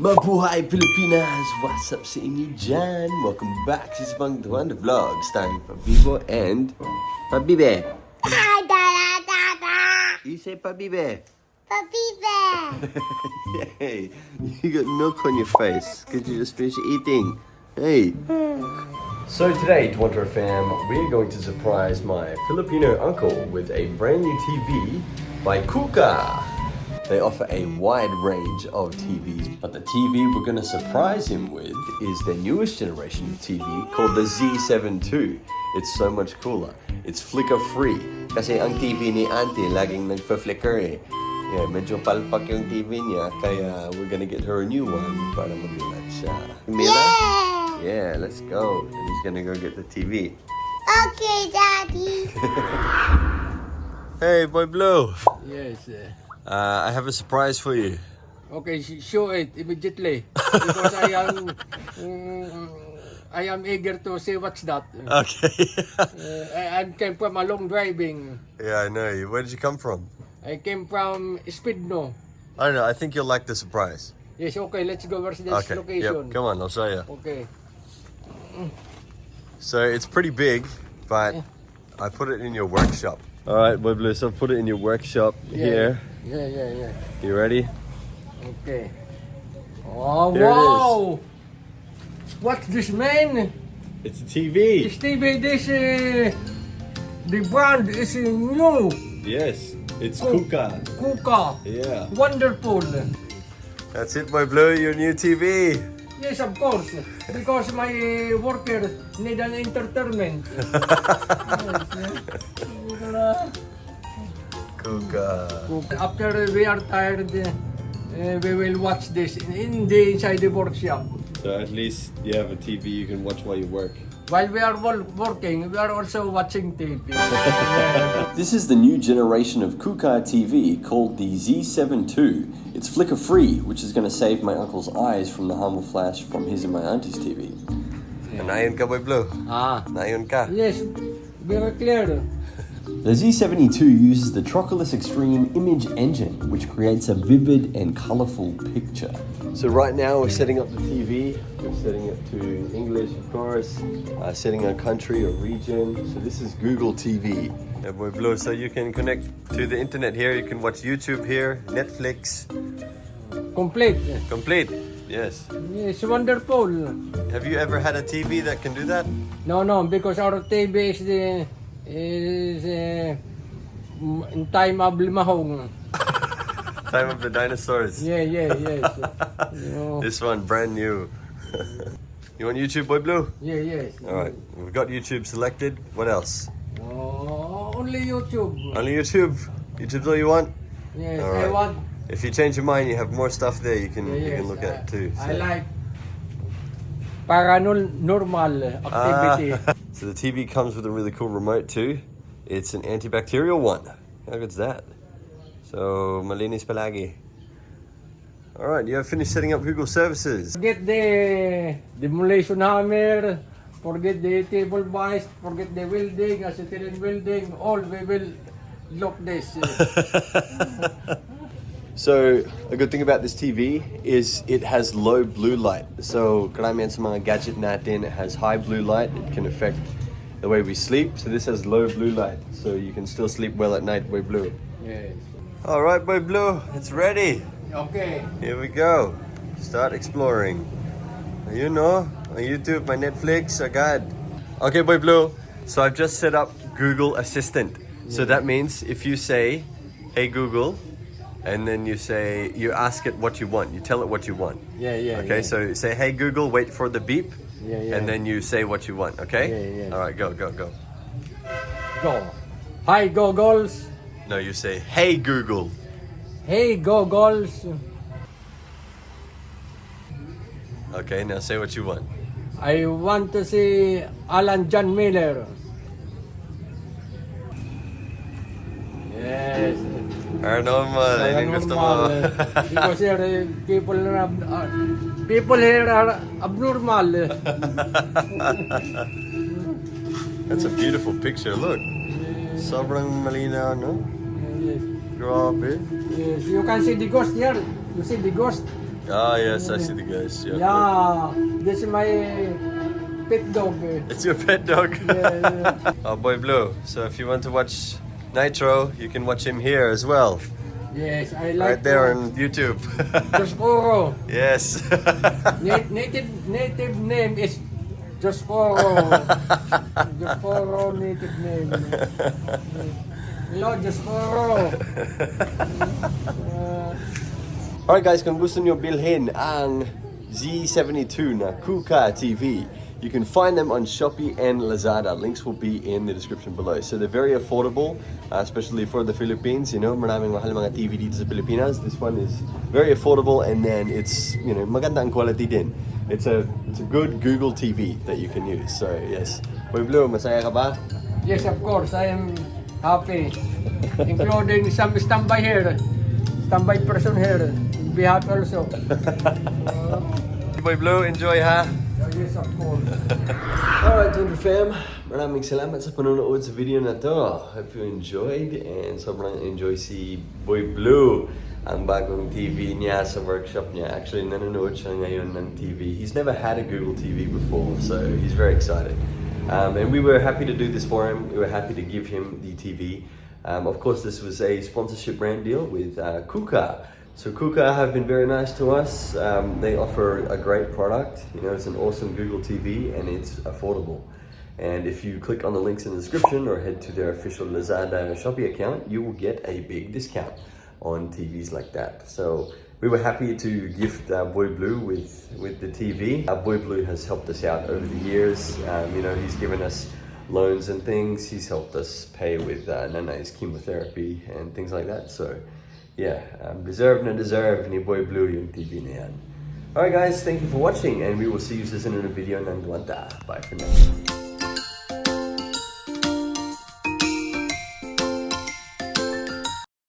Mabuhay Pilipinas! What's up sa inyo dyan? Welcome back sa Isang Duwan, the vlog starring Pabibo and Pabibe. You say Pabibe. Pabibe. Yay! You got milk on your face because you just finished eating. Hey! So today, Twanter fam, we're going to surprise my Filipino uncle with a brand new TV by coocaa. They offer a wide range of TVs, but the TV we're going to surprise him with is their newest generation of TV called the Z72. It's so much cooler. It's flicker free. Kasi ang TV ni Auntie laging nagpa-flicker eh. Yeah, medyo palpak yung TV niya, kaya we're gonna get her a new one para magulat siya. Mila? Yeah, let's go. And he's gonna go get the TV. Okay, Daddy. Hey, Boy Blue. Yes. I have a surprise for you. Okay, show it immediately because I am eager to see what's that. Okay. I came from a long driving. Yeah, I know you. Where did you come from? I came from Speedno. I don't know. I think you'll like the surprise. Yes, okay, let's go. Where's this Okay. location? Yep. Come on, I'll show you. Okay. So it's pretty big, but I put it in your workshop. All right, Boy Blue. So I've put it in your workshop here. Yeah. You ready? Okay. Oh, There it wow! What's this, man? It's a TV. This TV, the brand is new. Yes, it's coocaa. coocaa. Yeah. Wonderful. That's it, Boy Blue. Your new TV. Yes, of course. Because my worker need an entertainment. Coocaa. After we are tired, we will watch this inside the workshop. So at least you have a TV you can watch while you work. While we are working, we are also watching TV. This is the new generation of coocaa TV called the Z72. It's flicker free, which is going to save my uncle's eyes from the harmful flash from his and my auntie's TV. Nayon ka, Boy Blue? Nayon ka? Yes, very clear. The Z72 uses the Troculus Extreme image engine, which creates a vivid and colorful picture. So right now we're setting up the TV. We're setting it to English, of course, setting a country or region. So this is Google TV. Yeah, Boy Blue, so you can connect to the internet here. You can watch YouTube here, Netflix. Complete. Complete. Yes. It's wonderful. Have you ever had a TV that can do that? No, because our TV is in time of limahong. Time of the dinosaurs. Yes. No. This one, brand new. You want YouTube, Boy Blue? Yes. All right, we've got YouTube selected. What else? Oh, only YouTube. Only YouTube. YouTube's all you want? Yes, All I right. want. If you change your mind, you have more stuff there you can Yes, look at too. I like paranormal activity. So the TV comes with a really cool remote too. It's an antibacterial one. How good's that? So, malinis palagi. All right, you have finished setting up Google services. Forget the demolition hammer, forget the table vise, forget the welding, acetylene welding, all we will look this. So, a good thing about this TV is it has low blue light. So, karamihan sa mga gadget natin, it has high blue light. It can affect the way we sleep. So this has low blue light. So you can still sleep well at night, Boy Blue. Yes. All right, Boy Blue, it's ready. Okay. Here we go. Start exploring. You know, on YouTube, my Netflix, agad. Okay, Boy Blue. So I've just set up Google Assistant. So that means if you say, "Hey Google," and then you ask it what you want. You tell it what you want. Yeah. Okay, so say, "Hey Google, wait for the beep." Yeah. And then you say what you want, okay? Yeah. All right, go. Go. Hi, goggles. No, you say, "Hey Google." Hey, goggles. Okay, now say what you want. I want to see Alan John Miller. Yes. Paranormal, yun yung gusto mo. Because here, people here are abnormal. That's a beautiful picture, look. Sobrang malinaw, no? Yes. Grabe. Yes, you can see the ghost here. You see the ghost? Ah, yes, I see the guys. Yeah. Yeah, this is my pet dog. It's your pet dog. Yeah, Oh, Boy Blue. So if you want to watch Nitro, you can watch him here as well. yes, I like Right there on YouTube. Josporo. Yes. Native name is Josporo. Josporo native name. Hello, Josporo. Alright guys, kung gusto nyo bilhin ang Z72 na coocaa TV, you can find them on Shopee and Lazada. Links will be in the description below. So they're very affordable, especially for the Philippines. You know, maraming mahal mga TV dito sa Pilipinas. This one is very affordable, and then it's, you know, maganda ang quality din. It's a good Google TV that you can use. So yes, Boy Blue, masaya ka ba? Yes, of course, I am happy. Including some standby here. Standby person here. Be happy also. Boy Blue, enjoy ha! Yes, of course. Alright, Thunder Fam, maraming salamat sa panonood sa video na to. Hope you enjoyed, and sobrang enjoy si Boy Blue ang bagong TV niya sa workshop niya. Actually, nanonood siya ngayon ng TV. He's never had a Google TV before, so he's very excited. And we were happy to do this for him. We were happy to give him the TV. Of course, this was a sponsorship brand deal with coocaa. So coocaa have been very nice to us. They offer a great product. You know, it's an awesome Google TV and it's affordable. And if you click on the links in the description or head to their official Lazada and Shopee account, you will get a big discount on TVs like that. So we were happy to gift Boy Blue with the TV. Boy Blue has helped us out over the years. You know, he's given us loans and things. He's helped us pay with Nana's chemotherapy and things like that. So yeah, deserve ni Boy Blue yung TV na yan. Alright guys, thank you for watching, and we will see you soon in a video ng Duwanta. Bye for now.